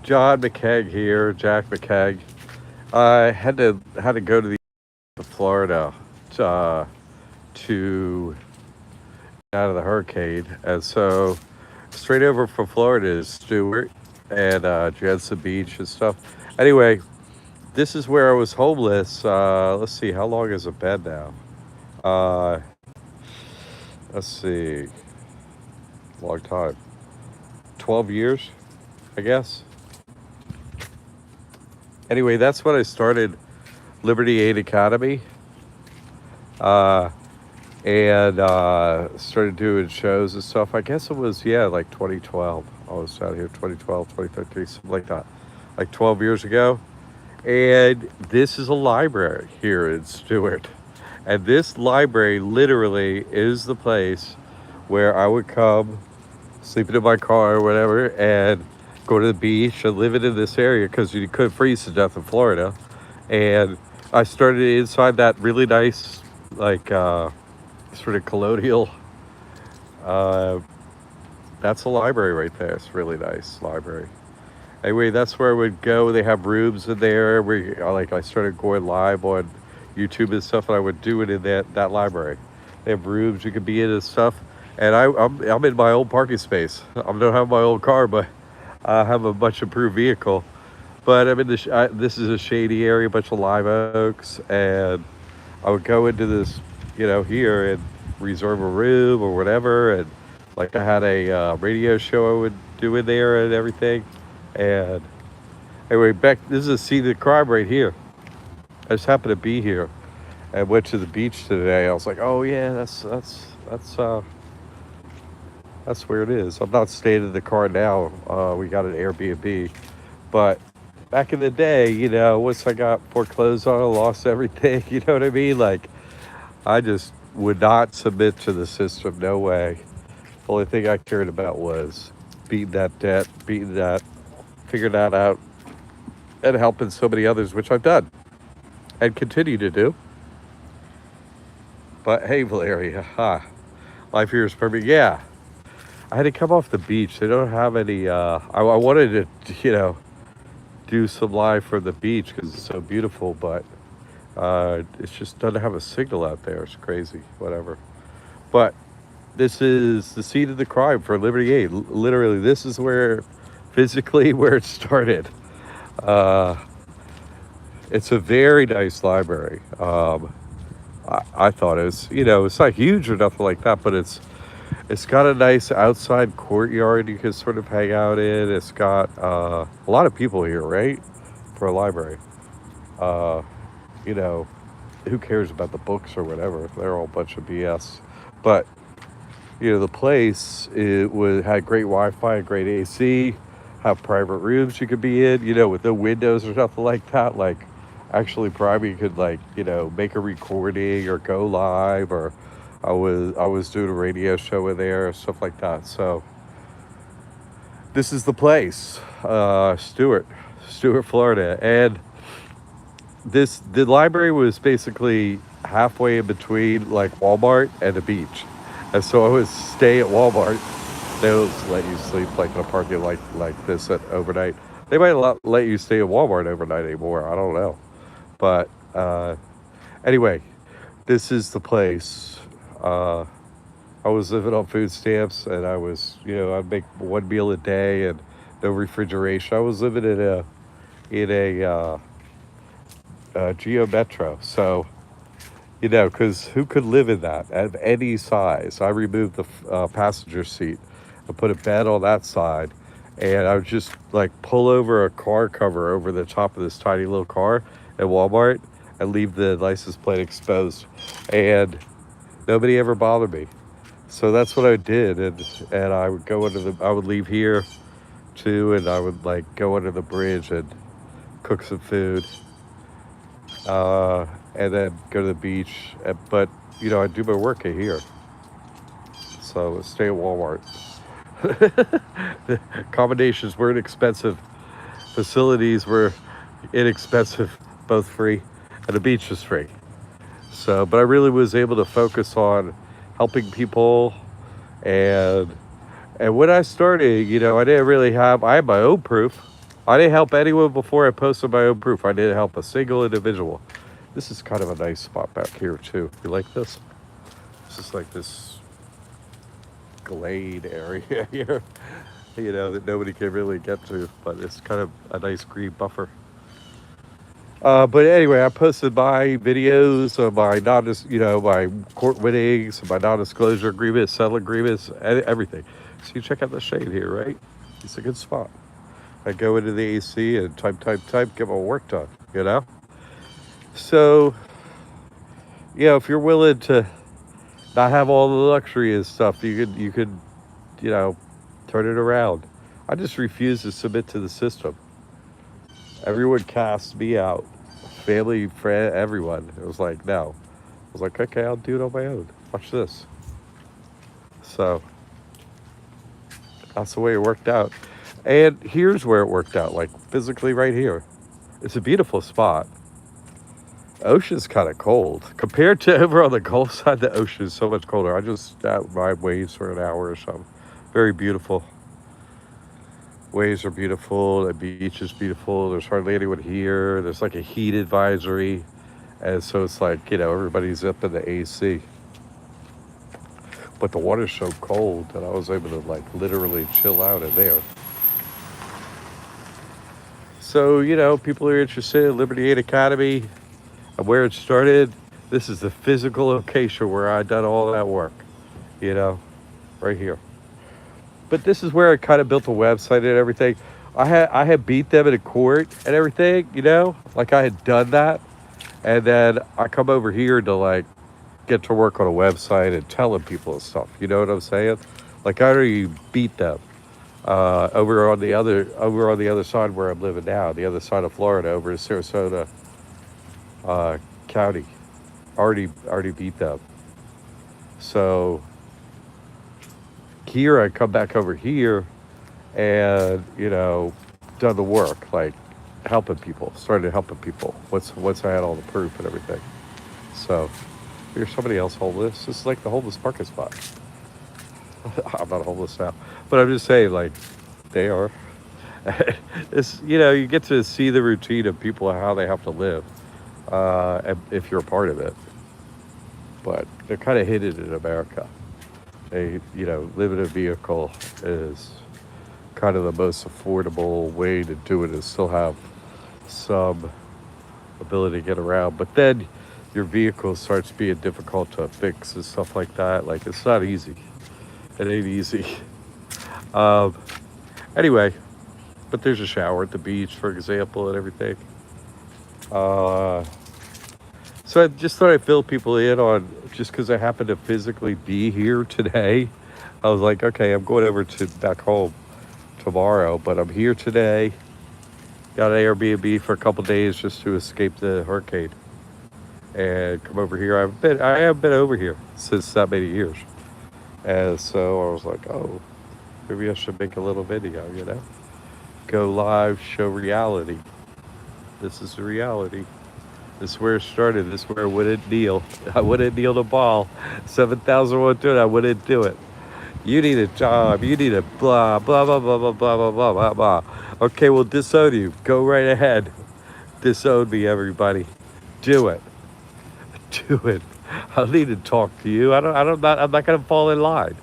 John McKeag here, Jack McKeag. I had to go to Florida uh, to out of the hurricane, and so straight over from Florida is Stewart and Jensen Beach and stuff. Anyway, this is where I was homeless. Let's see, how long has it been now? Uh, let's see, long time. 12 years, I guess. Anyway, that's when I started Liberty Aid Academy. Uh, and started doing shows and stuff. I guess it was, yeah, like 2012. I was out here 2012, 2013, something like that. Like 12 years ago. And this is a library here in Stewart. And this library literally is the place where I would come, sleeping in my car or whatever, and go to the beach and live in this area because you could freeze to death in Florida. And I started inside that really nice, like, sort of colonial. Uh, that's a library right there. It's a really nice library. Anyway, that's where I would go. They have rooms in there where, like, I started going live on YouTube and stuff, and I would do it in that library. They have rooms you could be in and stuff. And I'm in my old parking space. I don't have my old car, but I have a much improved vehicle. But I'm in this is a shady area, a bunch of live oaks, and I would go into this, here and reserve a room or whatever. And like I had a radio show I would do in there and everything. And anyway, this is a scene of the crime right here. I just happened to be here and went to the beach today. I was like, oh yeah, that's where it is. I'm not staying in the car now. We got an Airbnb, but back in the day, once I got foreclosed on, I lost everything. You know what I mean? Like, I just would not submit to the system. No way. The only thing I cared about was beating that debt, figuring that out, and helping so many others, which I've done and continue to do. But hey, Valeria, life here is perfect. Yeah, I had to come off the beach. They don't have any. I wanted to, do some live from the beach because it's so beautiful, but it just doesn't have a signal out there. It's crazy. Whatever. But this is the scene of the crime for Liberty Aid. Literally, this is physically where it started. Uh, it's a very nice library. I thought it was, it's not huge or nothing like that, but it's got a nice outside courtyard you can sort of hang out in. It's got a lot of people here, right, for a library. Uh, you know, who cares about the books or whatever? They're all a bunch of BS. But the place had great Wi-Fi, great AC, have private rooms you could be in, with no windows or nothing like that. Like, actually, probably you could make a recording or go live, or I was doing a radio show in there, stuff like that. So this is the place, Stewart, Florida, and the library was basically halfway in between like Walmart and the beach. And so I would stay at Walmart. They'll let you sleep like in a parking like this at overnight. They might let you stay at Walmart overnight anymore. I don't know. But anyway, this is the place. I was living on food stamps, and I'd make one meal a day and no refrigeration. I was living in a Geo Metro. So, because who could live in that at any size? I removed the passenger seat and put a bed on that side, and I would just like pull over a car cover over the top of this tiny little car at Walmart and leave the license plate exposed, and nobody ever bothered me. So that's what I did, and I would I would leave here too, and I would go under the bridge and cook some food, and then go to the beach. But I do my work in here, so stay at Walmart. The accommodations weren't expensive, facilities were inexpensive, both free, and the beach was free. So, but I really was able to focus on helping people, and when I started, I didn't really I had my own proof. I didn't help anyone before I posted my own proof. I didn't help a single individual. This is kind of a nice spot back here too. You like this? It's just like this glade area here, that nobody can really get to, but it's kind of a nice green buffer. But anyway, I posted my videos of my my court winnings, my non-disclosure agreements, settlement agreements, everything. So you check out the shade here, right? It's a good spot. I go into the AC and type, get my work done. So, if you're willing to not have all the luxury and stuff, you could, turn it around. I just refuse to submit to the system. Everyone cast me out. Family, friend, everyone. It was like, no. I was like, okay, I'll do it on my own. Watch this. So that's the way it worked out. And here's where it worked out, like physically right here. It's a beautiful spot. Ocean's kind of cold. Compared to over on the Gulf side, the ocean is so much colder. I just ride waves for an hour or so. Very beautiful. Waves are beautiful. The beach is beautiful. There's hardly anyone here. There's like a heat advisory. And so it's like, everybody's up in the AC. But the water's so cold that I was able to like literally chill out in there. So, people are interested in Liberty 8 Academy and where it started. This is the physical location where I done all that work, right here. But this is where I kind of built a website and everything. I had beat them in a court and everything, like I had done that. And then I come over here to like get to work on a website and telling people and stuff. You know what I'm saying? Like I already beat them over on the other side where I'm living now, the other side of Florida, over in Sarasota County. Already beat them. So here I come back over here and done the work, like started helping people once I had all the proof and everything. So here's somebody else homeless. This is like the homeless parking spot. I'm not homeless now, but I'm just saying, like, they are. It's you get to see the routine of people and how they have to live, if you're a part of it. But they're kind of hidden in America. They, live in a vehicle is kind of the most affordable way to do it, and still have some ability to get around. But then your vehicle starts being difficult to fix and stuff like that. Like, it's not easy. It ain't easy. Anyway, but there's a shower at the beach, for example, and everything. So I just thought I'd fill people in on, just because I happen to physically be here today. I was like, okay, I'm going over to back home tomorrow, but I'm here today. Got an Airbnb for a couple days just to escape the hurricane and come over here. I haven't been over here since that many years. And so I was like, oh, maybe I should make a little video, go live, show reality. This is the reality. This is where it started. This is where I wouldn't kneel. I wouldn't kneel the ball. 7,000 won't do it. I wouldn't do it. You need a job. You need a blah, blah, blah, blah, blah, blah, blah, blah, blah, blah. Okay, we'll disown you. Go right ahead. Disown me, everybody. Do it. Do it. I don't need to talk to you. I'm not going to fall in line.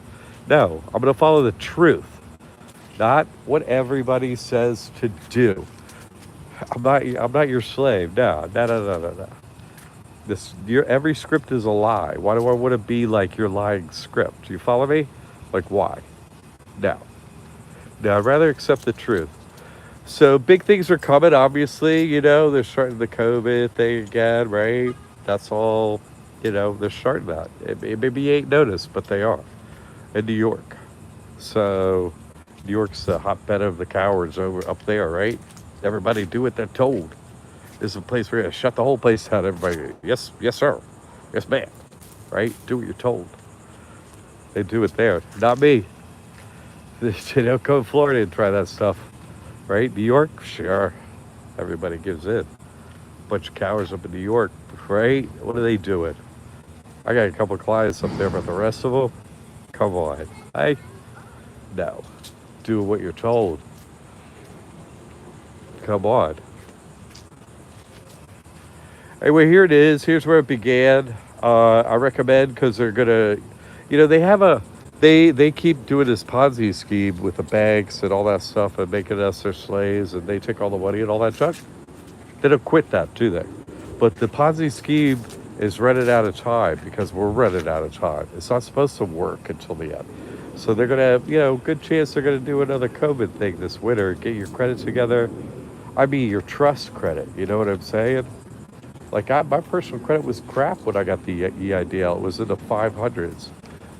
No, I'm going to follow the truth. Not what everybody says to do. I'm not your slave. No. Every script is a lie. Why do I want to be like your lying script? Do you follow me? Like, why? No, I'd rather accept the truth. So big things are coming, obviously. They're starting the COVID thing again, right? That's all, they're starting that. It maybe ain't noticed, but they are in New York. So New York's the hotbed of the cowards over up there, right? Everybody do what they're told. This is a place where you shut the whole place down. Everybody, yes, sir. Yes, ma'am. Right? Do what you're told. They do it there. Not me. Go to Florida and try that stuff. Right? New York? Sure. Everybody gives in. Bunch of cowards up in New York. Right? What are they doing? I got a couple of clients up there, but the rest of them? Come on. No. Do what you're told. come on. Anyway, here it is. Here's where it began. I recommend because they're gonna, they have they keep doing this Ponzi scheme with the banks and all that stuff and making us their slaves, and they take all the money and all that junk. They don't quit that, do they? But the Ponzi scheme is running out of time because we're running out of time. It's not supposed to work until the end. So they're gonna have, good chance they're gonna do another COVID thing this winter. Get your credit together. I mean, your trust credit. You know what I'm saying? Like my personal credit was crap when I got the EIDL. It was in the 500s.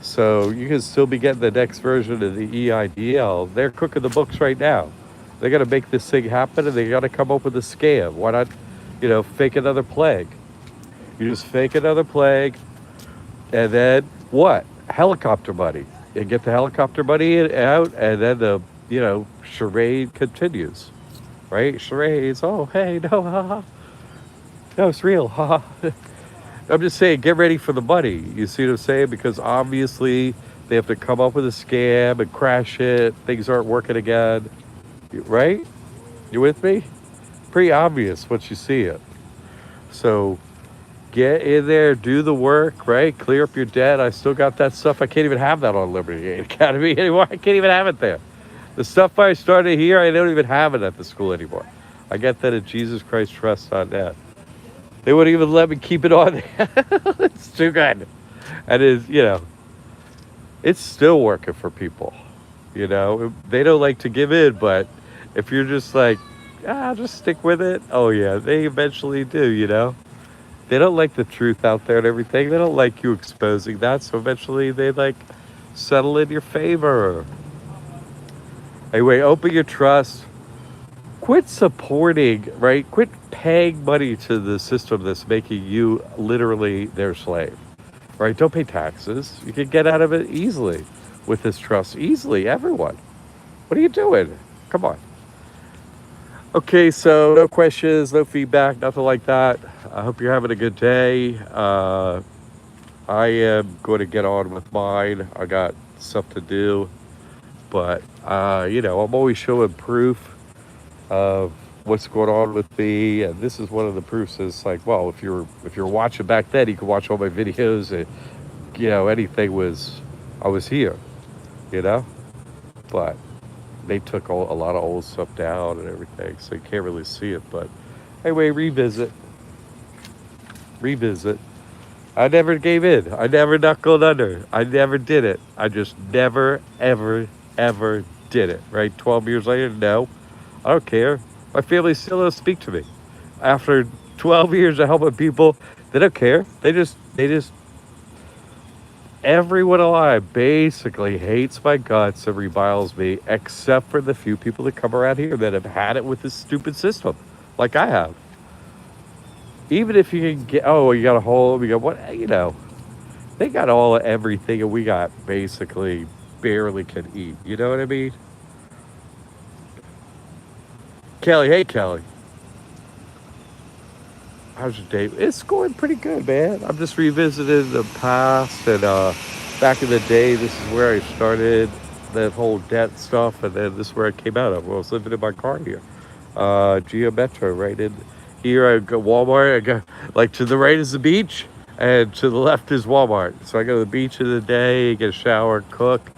So you can still be getting the next version of the EIDL. They're cooking the books right now. They got to make this thing happen, and they got to come up with a scam. Why not, fake another plague? You just fake another plague, and then what? Helicopter money. You get the helicopter money out, and then the, charade continues, right? Charades. Oh, hey, no, haha. No, it's real, haha. I'm just saying, get ready for the money. You see what I'm saying? Because obviously they have to come up with a scam and crash it. Things aren't working again, right? You with me? Pretty obvious once you see it. So get in there, do the work, right? Clear up your debt. I still got that stuff. I can't even have that on Liberty Gate Academy anymore. I can't even have it there. The stuff I started here, I don't even have it at the school anymore. I get that at JesusChristTrust.net. They wouldn't even let me keep it on there. It's too good. And it's still working for people. They don't like to give in, but if you're just like, just stick with it. Oh yeah, they eventually do, They don't like the truth out there and everything. They don't like you exposing that. So eventually they settle in your favor. Anyway, open your trust. Quit supporting, right? Quit paying money to the system that's making you literally their slave, right? Don't pay taxes. You can get out of it easily with this trust. Easily, everyone. What are you doing? Come on. Okay, so no questions, no feedback, nothing like that. I hope you're having a good day. I am going to get on with mine. I got stuff to do. But, I'm always showing proof of what's going on with me, and this is one of the proofs. Is like, well, if you're watching back then, you could watch all my videos, and anything I was here, but they took a lot of old stuff down and everything, so you can't really see it. But anyway, revisit. I never gave in. I never knuckled under. I never did it. I just never, ever, ever did it. Right? 12 years later, no. I don't care. My family still doesn't speak to me. After 12 years of helping people, they don't care. They just, everyone alive basically hates my guts and reviles me, except for the few people that come around here that have had it with this stupid system, like I have. Even if you can get, you got a hole, we got what, they got everything, and we got basically barely can eat. You know what I mean? Kelly, hey Kelly. How's your day? It's going pretty good, man. I'm just revisiting the past, and back in the day, this is where I started that whole debt stuff, and then this is where I came out of. Well, I was living in my car here. Geo Metro, right in here. I go Walmart. I go to the right is the beach, and to the left is Walmart. So I go to the beach in the day, get a shower, cook,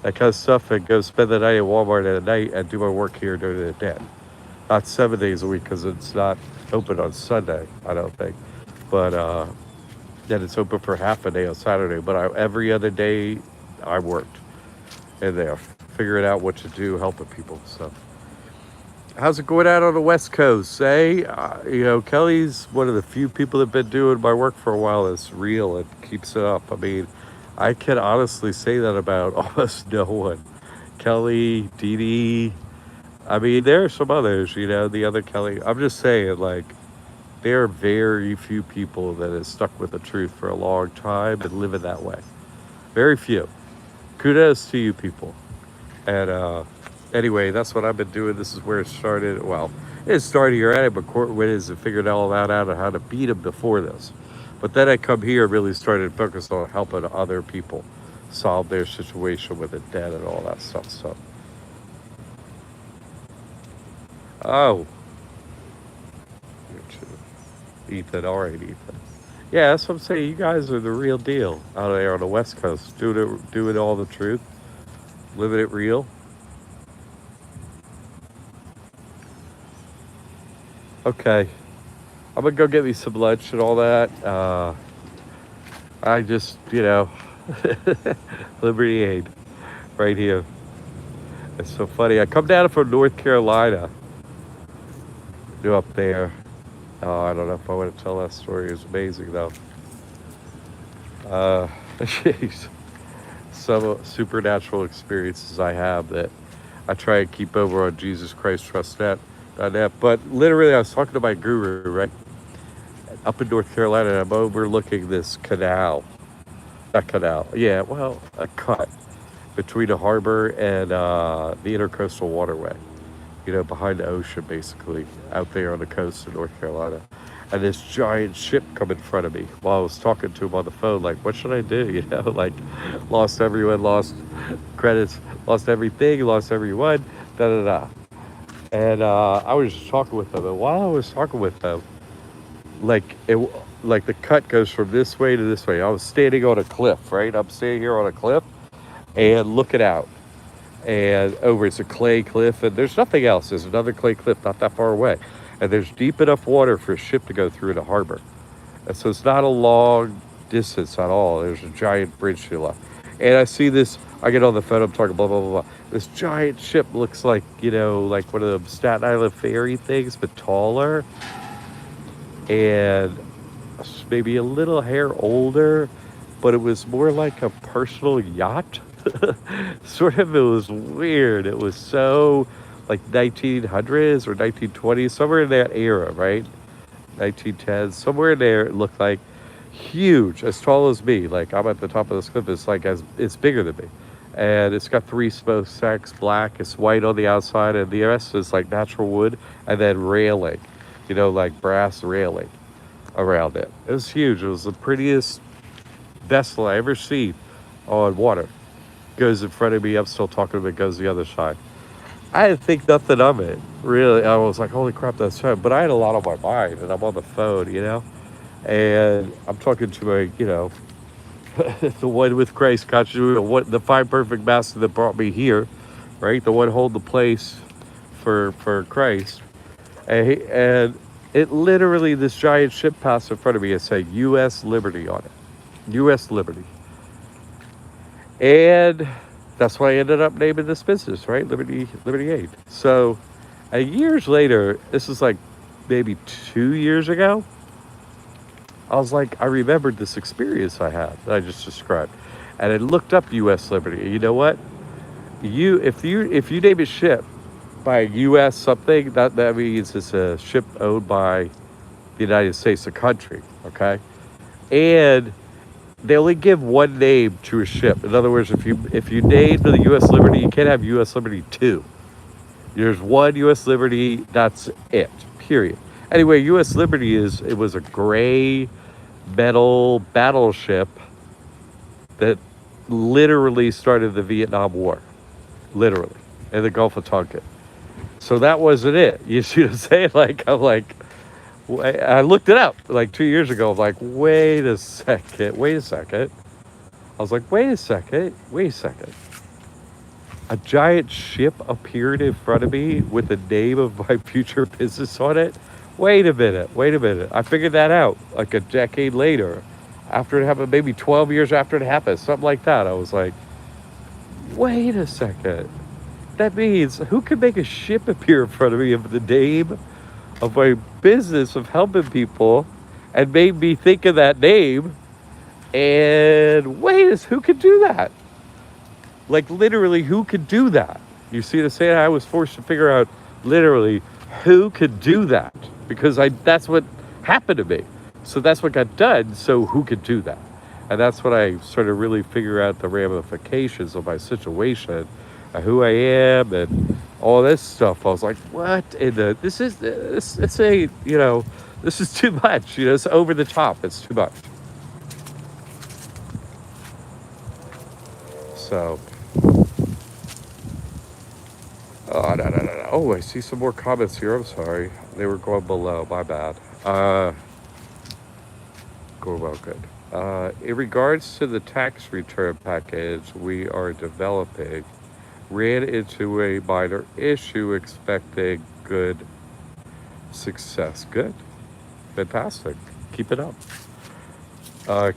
that kind of stuff, and go spend the night at Walmart at night and do my work here during the day. Not 7 days a week, because it's not open on Sunday, I don't think. But then it's open for half a day on Saturday. But every other day, I worked in there, figuring out what to do, helping people. So, how's it going out on the West Coast? Kelly's one of the few people that have been doing my work for a while that's real and keeps it up. I mean, I can honestly say that about almost no one. Kelly, Dee Dee. I mean, there are some others, the other Kelly. I'm just saying, there are very few people that have stuck with the truth for a long time and living that way. Very few. Kudos to you people. And anyway, that's what I've been doing. This is where it started. Well, it started here at it, but Court Winners and figured all that out and how to beat them before this. But then I come here and really started focused on helping other people solve their situation with the debt and all that stuff. So. Oh, Ethan. All right, Ethan. Yeah, that's what I'm saying. You guys are the real deal out there on the West Coast, doing all the truth, living it real. Okay, I'm gonna go get me some lunch and all that. I just, Liberty Aid right here. It's so funny. I come down from North Carolina, up there. Oh, I don't know if I want to tell that story. It's amazing though. Uh, jeez, some supernatural experiences I have that I try and keep over on Jesus Christ Trust Net. Net. But literally, I was talking to my guru, right, up in North Carolina, and I'm overlooking this canal. Not canal, yeah, well, a cut between the harbor and the Intercoastal Waterway. Behind the ocean, basically, out there on the coast of North Carolina. And this giant ship come in front of me while I was talking to him on the phone, like, what should I do? Like, lost everyone, lost credits, lost everything, lost everyone, da da da. And I was just talking with him, and while I was talking with him, like it, like the cut goes from this way to this way. I was standing on a cliff, right? I'm standing here on a cliff and looking out, and over it's a clay cliff, and there's nothing else. There's another clay cliff not that far away, and there's deep enough water for a ship to go through the harbor, and so it's not a long distance at all. There's a giant bridge to the left, and I see this. I get on the phone. I'm talking blah blah blah blah. This giant ship looks like like one of the Staten Island ferry things, but taller, and maybe a little hair older, but it was more like a personal yacht. Sort of, it was weird. It was so like 1900s or 1920s, somewhere in that era, right? 1910s, somewhere in there. It looked like huge, as tall as me. Like I'm at the top of this cliff. It's like it's bigger than me, and it's got three smokestacks, black. It's white on the outside, and the rest is like natural wood, and then railing, like brass railing around it. It was huge. It was the prettiest vessel I ever seen on water. Goes in front of me. I'm still talking to it. Goes the other side. I didn't think nothing of it. Really, I was like, "Holy crap, that's fun!" But I had a lot on my mind, and I'm on the phone, and I'm talking to my, the one with Christ consciousness, what the fine perfect master that brought me here, right? The one holding the place for Christ, and it literally, this giant ship passed in front of me and said U.S. Liberty on it, U.S. Liberty. And that's why I ended up naming this business, right? Liberty Aid. So years later, this is like maybe 2 years ago, I was like, I remembered this experience I had that I just described. And I looked up US Liberty. And you know what? If you name a ship by US something, that means it's a ship owned by the United States, a country, okay? And they only give one name to a ship. In other words, if you name the U.S. Liberty, you can't have U.S. Liberty 2. There's one U.S. Liberty. That's it. Period. Anyway, U.S. Liberty it was a gray metal battleship that literally started the Vietnam War, literally, in the Gulf of Tonkin. So that wasn't it. You see what I'm saying? I looked it up like 2 years ago. I'm like, wait a second. I was like, wait a second. A giant ship appeared in front of me with the name of my future business on it. Wait a minute. I figured that out like a decade later, after it happened, maybe 12 years after it happened, something like that. I was like, wait a second. That means who could make a ship appear in front of me of the name of my business of helping people, and made me think of that name? And who could do that? Like literally, who could do that? You see the saying? I was forced to figure out literally who could do that, because that's what happened to me. So that's what got done. So who could do that? And that's when I started really figure out the ramifications of my situation, and who I am, and all this stuff. I was like, what? And this is too much. It's over the top. It's too much. So, oh, no. Oh, I see some more comments here. I'm sorry. They were going below. My bad. going well, good. In regards to the tax return package we are developing, ran into a minor issue expecting good success. Good. Fantastic. Keep it up.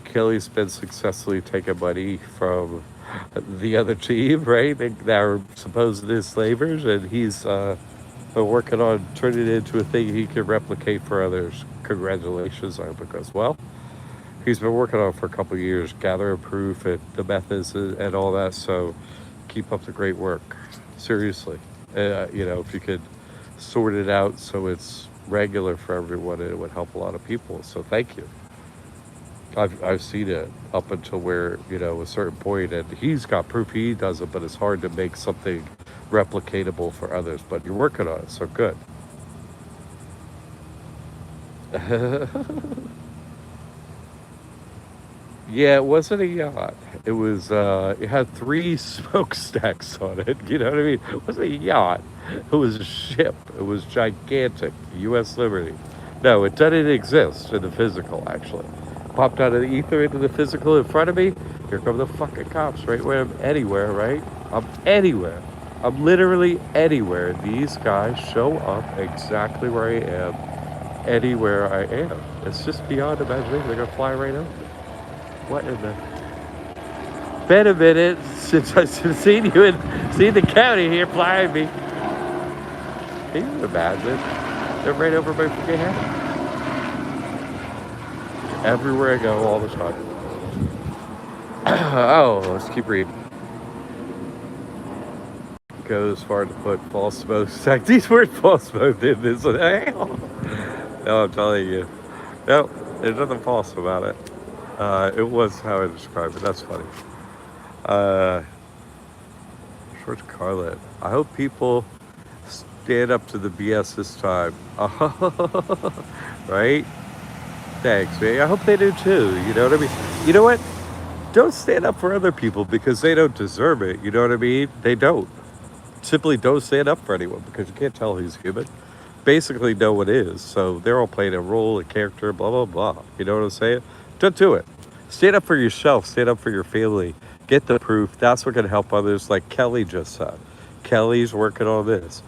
Kelly's been successfully taking money from the other team, right? They are supposed enslavers, and he's been working on turning it into a thing he can replicate for others. Congratulations. I hope it goes well. He's been working on it for a couple of years, gathering proof and the methods and all that. So keep up the great work. Seriously. If you could sort it out so it's regular for everyone, it would help a lot of people. So thank you. I've seen it up until where, a certain point, and he's got proof he does it, but it's hard to make something replicatable for others. But you're working on it, so good. Yeah, it wasn't a yacht. It was, it had three smokestacks on it. You know what I mean? It wasn't a yacht. It was a ship. It was gigantic. U.S. Liberty. No, it doesn't exist in the physical, actually. Popped out of the ether into the physical in front of me. Here come the fucking cops, right where I'm anywhere, right? I'm anywhere. I'm literally anywhere. These guys show up exactly where I am, anywhere I am. It's just beyond imagination. They're gonna fly right over. What in the? Been a minute since I've seen you and seen the county here flying me. Can you imagine? They're right over my fucking head. Everywhere I go, all the time. Oh, let's keep reading. Go as far to put false smokestack. These weren't false smoke in this. No, I'm telling you. No, there's nothing false about it. It was how I described it. That's funny. George Carlin. I hope people stand up to the BS this time. Right? Thanks, man. I hope they do too. You know what I mean? You know what? Don't stand up for other people because they don't deserve it. You know what I mean? They don't. Simply don't stand up for anyone because you can't tell who's human. Basically, no one is. So they're all playing a role, a character, blah, blah, blah. You know what I'm saying? Don't do it. Stand up for yourself. Stand up for your family. Get the proof. That's what can help others, like Kelly just said. Kelly's working on this.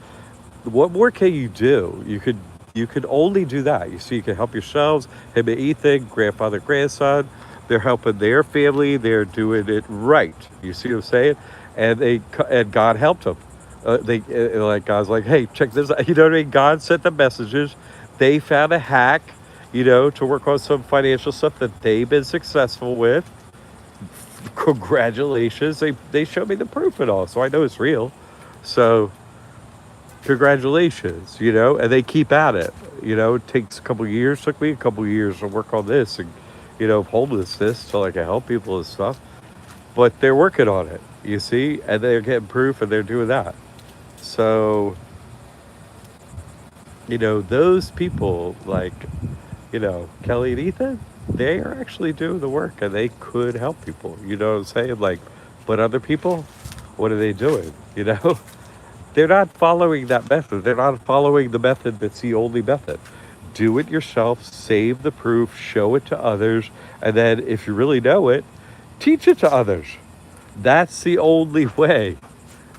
What more can you do? You could only do that. You see, you can help yourselves. Him and Ethan, grandfather, grandson. They're helping their family. They're doing it right. You see what I'm saying? And God helped them. Like God's like, hey, check this out. You know what I mean? God sent the messages. They found a hack, to work on some financial stuff that they've been successful with. Congratulations. They showed me the proof and all, so I know it's real. So congratulations, and they keep at it. It takes a couple of years, took me a couple of years to work on this and, homelessness so I can help people and stuff. But they're working on it, you see, and they're getting proof and they're doing that. So, those people like, Kelly and Ethan, they are actually doing the work and they could help people. You know what I'm saying? Like, but other people, what are they doing? They're not following that method. They're not following the method that's the only method. Do it yourself, save the proof, show it to others, and then if you really know it, teach it to others. That's the only way.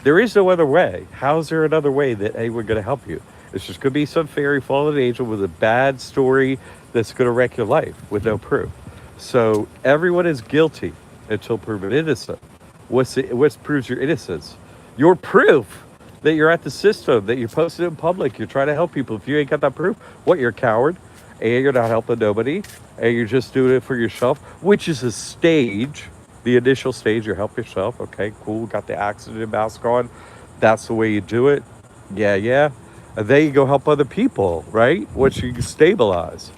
There is no other way. How's there another way that anyone going to help you? It's just going to be some fairy fallen angel with a bad story that's going to wreck your life with no proof. So everyone is guilty until proven innocent. What proves your innocence? Your proof that you're at the system, that you posted in public, you're trying to help people. If you ain't got that proof, you're a coward, and you're not helping nobody, and you're just doing it for yourself, which is a stage. The initial stage, you help yourself. Okay, cool, got the accident mask on. That's the way you do it. Yeah. And then you go help other people, right? Once you stabilize.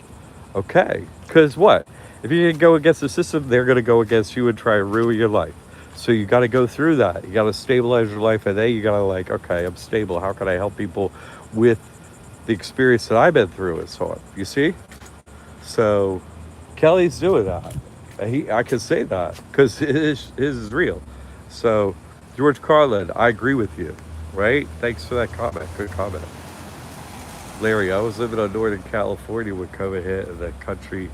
Okay, because what? If you didn't go against the system, they're going to go against you and try to ruin your life. So you got to go through that. You got to stabilize your life, and then you got to okay, I'm stable. How can I help people with the experience that I've been through and so on? You see? So Kelly's doing that. I can say that because his is real. So George Carlin, I agree with you, right? Thanks for that comment. Good comment. Larry, I was living on Northern California when COVID hit, and the country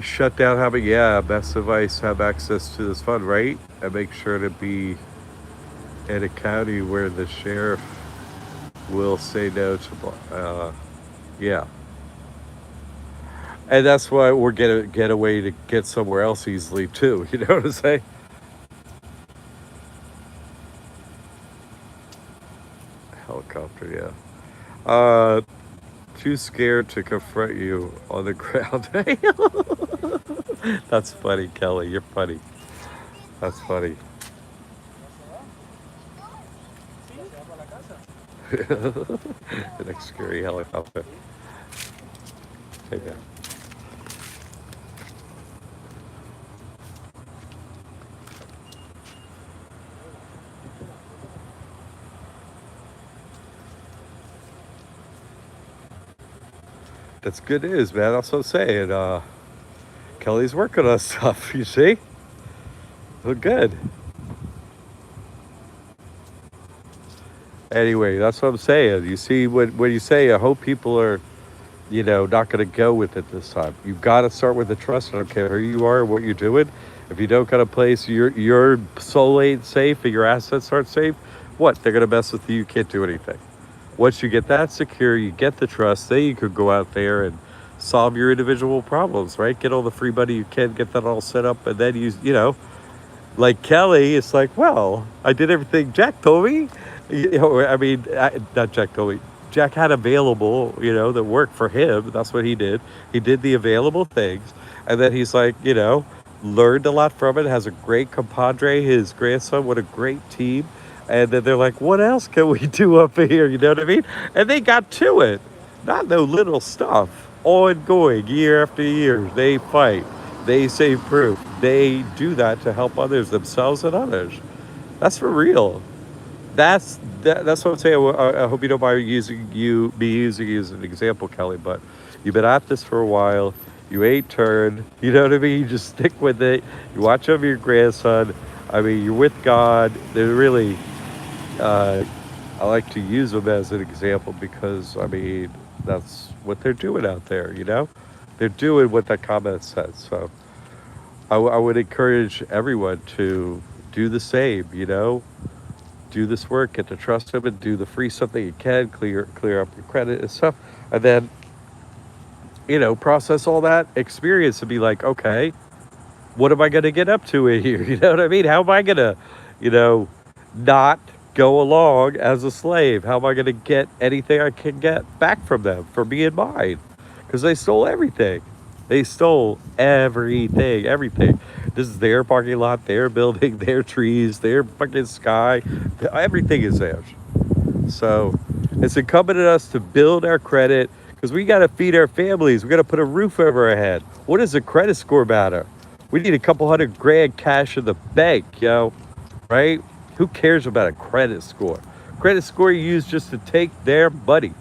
shut down having, yeah, best advice, have access to this fund, right? And make sure to be in a county where the sheriff will say no to, yeah. And that's why we're gonna get a way to get somewhere else easily too. You know what I'm saying? Helicopter, yeah. Too scared to confront you on the ground. That's funny, Kelly. You're funny. That's funny. The next scary helicopter. Yeah. That's good news, man. That's what I'm saying. Kelly's working on stuff. You see? Look good. Anyway, that's what I'm saying. You see, when you say, I hope people are, not going to go with it this time. You've got to start with the trust. I don't care who you are or what you're doing. If you don't got a place, your soul ain't safe and your assets aren't safe, what? They're going to mess with you. You can't do anything. Once you get that secure, you get the trust, then you could go out there and solve your individual problems, right? Get all the free money you can, get that all set up, and then like Kelly, it's like, well, I did everything Jack told me. Not Jack told me. Jack had available, that worked for him. That's what he did. He did the available things. And then he's like, learned a lot from it, has a great compadre, his grandson, what a great team. And then they're like, what else can we do up here? You know what I mean? And they got to it. Not no little stuff. Ongoing, year after year. They fight. They save proof. They do that to help others, themselves and others. That's for real. That's what I'm saying. I hope you don't mind using you as an example, Kelly. But you've been at this for a while. You ain't turned. You know what I mean? You just stick with it. You watch over your grandson. I mean, you're with God. They're really. Uh, I like to use them as an example because that's what they're doing out there. They're doing what that comment says. So I would encourage everyone to do the same. Do this work, get to trust them, and do the free stuff that you can, clear up your credit and stuff, and then process all that experience and be like, okay, what am I going to get up to in here? You know what I mean? How am I going to, not go along as a slave? How am I going to get anything I can get back from them for being mine? Because they stole everything. They stole everything, everything. This is their parking lot, their building, their trees, their fucking sky. Everything is theirs. So it's incumbent on us to build our credit because we got to feed our families. We got to put a roof over our head. What does a credit score matter? We need a couple $100,000 cash in the bank, right? Who cares about a credit score? Credit score you use just to take their money,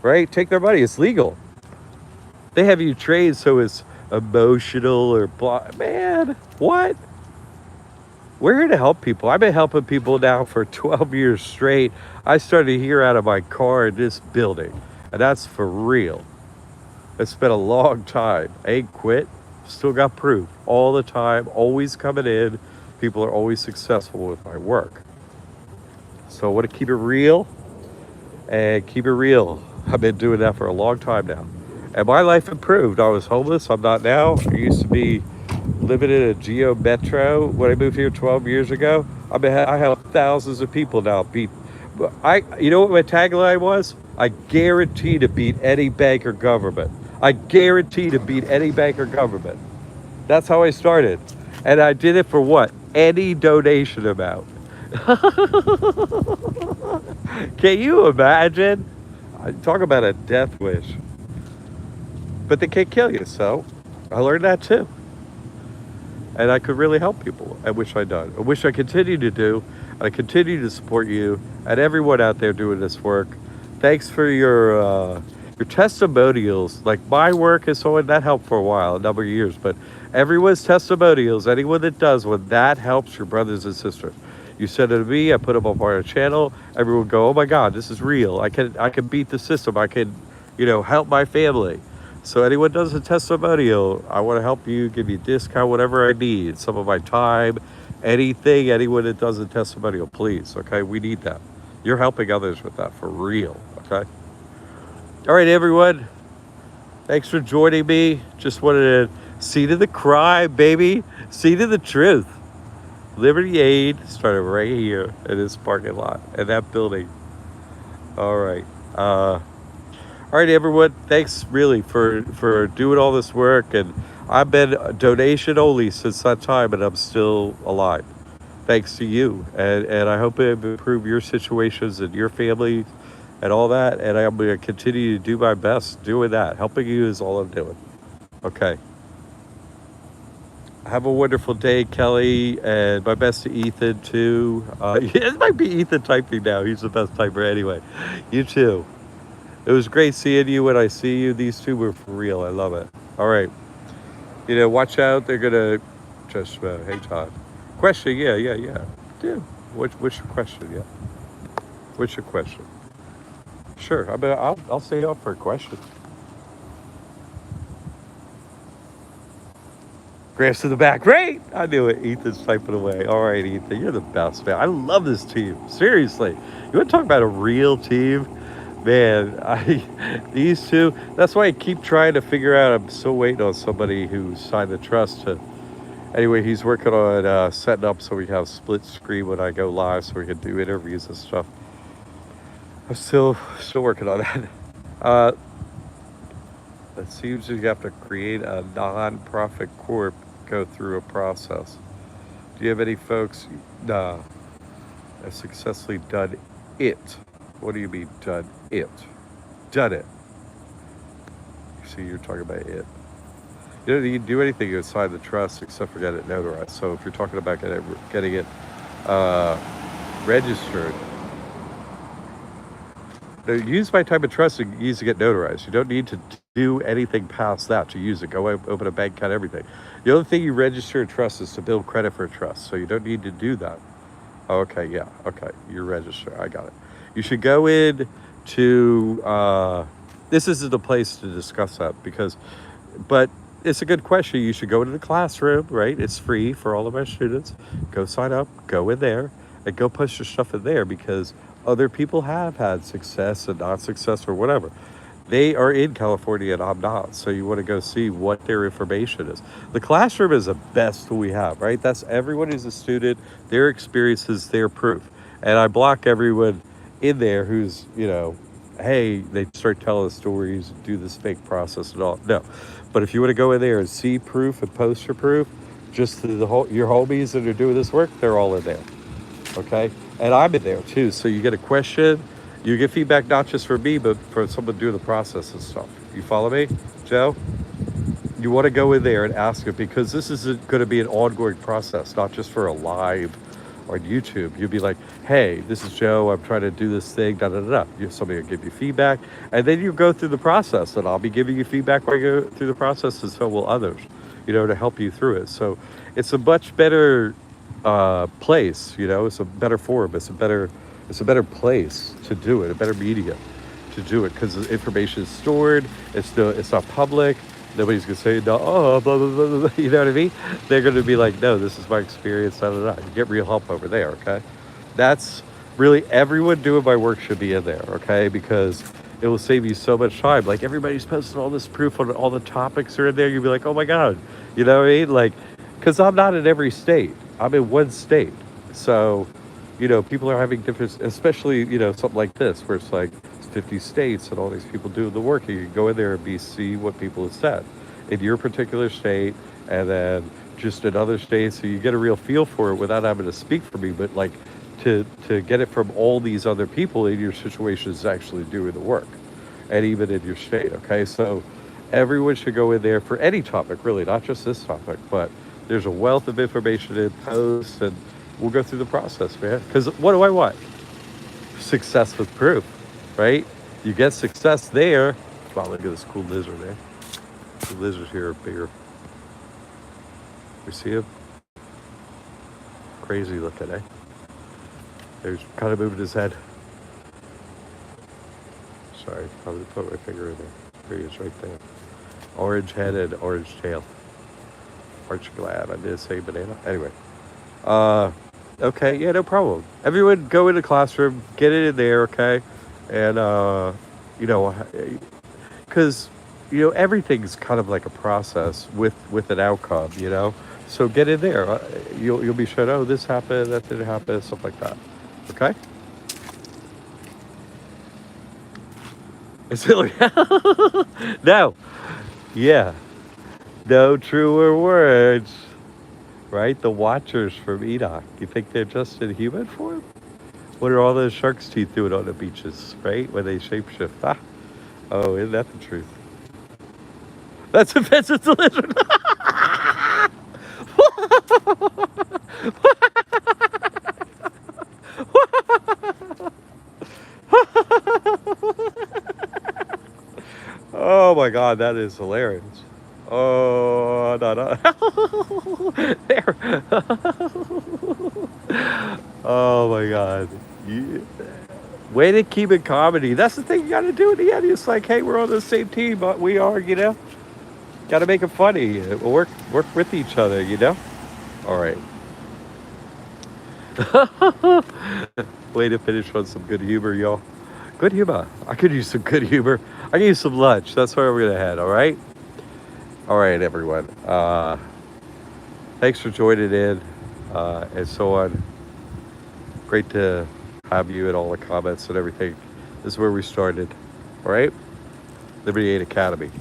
right? Take their money. It's legal. They have you trained so it's emotional or blah. Man, what? We're here to help people. I've been helping people now for 12 years straight. I started here out of my car in this building, and that's for real. It's been a long time. I ain't quit. Still got proof all the time, always coming in. People are always successful with my work. So I want to keep it real and keep it real. I've been doing that for a long time now. And my life improved. I was homeless. I'm not now. I used to be living in a Geo Metro when I moved here 12 years ago. I have thousands of people now beat. You know what my tagline was? I guarantee to beat any bank or government. I guarantee to beat any bank or government. That's how I started. And I did it for what? Any donation amount. Can you imagine? Talk about a death wish. But they can't kill you, so I learned that too. And I could really help people. I wish I'd done. I wish I continued to do. I continue to support you and everyone out there doing this work. Thanks for your testimonials. Like my work is so that helped for a while, a number of years, but everyone's testimonials, anyone that does one, that helps your brothers and sisters. You send it to me, I put them up on our channel. Everyone go, oh my God, this is real. I can beat the system. I can, help my family. So anyone does a testimonial, I want to help you, give you a discount, whatever I need, some of my time, anything, anyone that does a testimonial, please, okay? We need that. You're helping others with that for real, okay? All right, everyone. Thanks for joining me. Just wanted to see to the crime, baby. See to the truth. Liberty Aid started right here in this parking lot, in that building. All right. All right, everyone. Thanks really for doing all this work. And I've been a donation only since that time, and I'm still alive. Thanks to you. And I hope it improve your situations and your family and all that. And I'm going to continue to do my best doing that. Helping you is all I'm doing. Okay. Have a wonderful day, Kelly, and my best to Ethan, too. It might be Ethan typing now. He's the best typer anyway. You too. It was great seeing you when I see you. These two were for real. I love it. All right. Watch out. They're going to just, hey, Todd. Question, yeah. Dude, what's your question? Yeah. What's your question? Sure. I'll stay up for a question. Gramps in the back. Great. I knew it. Ethan's typing away. All right, Ethan. You're the best, man. I love this team. Seriously. You want to talk about a real team? Man, these two, that's why I keep trying to figure out. I'm still waiting on somebody who signed the trust to. Anyway, he's working on setting up so we can have split screen when I go live so we can do interviews and stuff. I'm still working on that. It seems you have to create a non-profit corp, go through a process. Do you have any folks have successfully done it? What do you mean done it? Done it. See, you're talking about it. You don't need to do anything inside the trust except for get it notarized. So if you're talking about getting it registered, use my type of trust and use to get notarized. You don't need to do anything past that to use it. Go open a bank account, everything. The only thing you register a trust is to build credit for a trust. So you don't need to do that. Okay, yeah. Okay, you register. I got it. You should go in to, this isn't the place to discuss that but it's a good question. You should go into the classroom, right? It's free for all of our students. Go sign up, go in there, and go push your stuff in there because other people have had success and not success or whatever. They are in California and I'm not. So you want to go see what their information is. The classroom is the best tool we have, right? That's everyone who's a student, their experiences, their proof. And I block everyone in there who's, hey, they start telling stories, do this fake process and all. No. But if you want to go in there and see proof and poster proof, just your homies that are doing this work, they're all in there. Okay? And I'm in there too. So you get a question, you get feedback not just from me, but for someone doing the process and stuff. You follow me, Joe? You want to go in there and ask it because this is going to be an ongoing process, not just for a live on YouTube. You'll be like, hey, this is Joe. I'm trying to do this thing, Somebody will give you feedback. And then you go through the process and I'll be giving you feedback while you go through the process and so will others, to help you through it. So it's a much better place, it's a better forum. It's a better place to do it, a better medium to do it because the information is stored. It's not public. Nobody's gonna say no. Oh, blah blah blah blah. You know what I mean? They're gonna be like, no, this is my experience. You get real help over there. Okay, that's really everyone doing my work should be in there. Okay, because it will save you so much time. Like everybody's posting all this proof on all the topics are in there. You'll be like, oh my god, you know what I mean? Like, because I'm not in every state. I'm in one state. So, people are having different, especially, something like this, where it's like 50 states and all these people doing the work. You can go in there and see what people have said in your particular state and then just in other states. So you get a real feel for it without having to speak for me, but like to get it from all these other people in your situation is actually doing the work and even in your state. Okay. So everyone should go in there for any topic, really, not just this topic, but there's a wealth of information in posts and we'll go through the process, man. Because what do I want? Success with proof, right? You get success there. Wow, look at this cool lizard there. The lizards here are bigger. You see him? Crazy looking, eh? He's kind of moving his head. Sorry, I'm going to put my finger in there. There he is right there. Orange head and orange tail. Aren't you glad I did say banana? Anyway. Uh, okay, yeah, no problem. Everyone go in the classroom, get it in there, okay? And, you know, because, everything's kind of like a process with an outcome, you know? So get in there. You'll be shown, oh, this happened, that didn't happen, stuff like that. Okay? Is it like, no. Yeah. No truer words. Right? The Watchers from Enoch. You think they're just in human form? What are all those shark's teeth doing on the beaches, right? When they shapeshift. Ah. Oh, isn't that the truth? That's offensive to lizard. Oh my god, that is hilarious. Oh, no, no. There. Oh my god. Yeah. Way to keep it comedy. That's the thing you gotta do in the end. It's like, hey, we're on the same team, but we are, Gotta make it funny. Work with each other, All right. Way to finish on some good humor, y'all. Good humor. I could use some good humor. I could use some lunch. That's where we're gonna head. All right. All right, everyone. Thanks for joining in, and so on. Great to have you and all the comments and everything. This is where we started. All right. Liberty 8 Academy.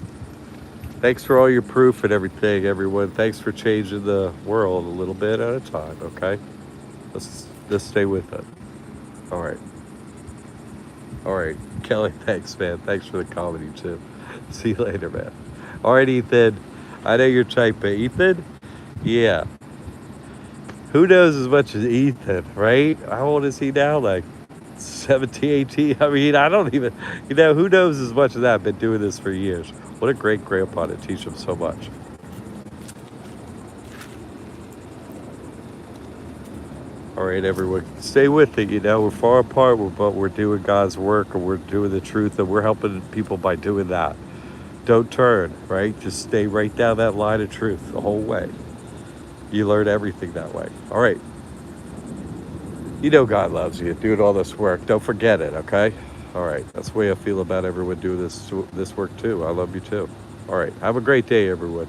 Thanks for all your proof and everything, everyone. Thanks for changing the world a little bit at a time. Okay. Let's stay with it. All right. All right, Kelly, thanks, man. Thanks for the comedy, too. See you later, man. All right, Ethan. I know you're typing. Ethan? Yeah. Who knows as much as Ethan, right? How old is he now? Like 17, 18? I mean, I don't even, who knows as much as that? I've been doing this for years. What a great grandpa to teach him so much. All right, everyone, stay with it. We're far apart, but we're doing God's work, and we're doing the truth, and we're helping people by doing that. Don't turn, right? Just stay right down that line of truth the whole way. You learn everything that way. All right. God loves you. Doing all this work. Don't forget it, okay? All right. That's the way I feel about everyone doing this work, too. I love you, too. All right. Have a great day, everyone.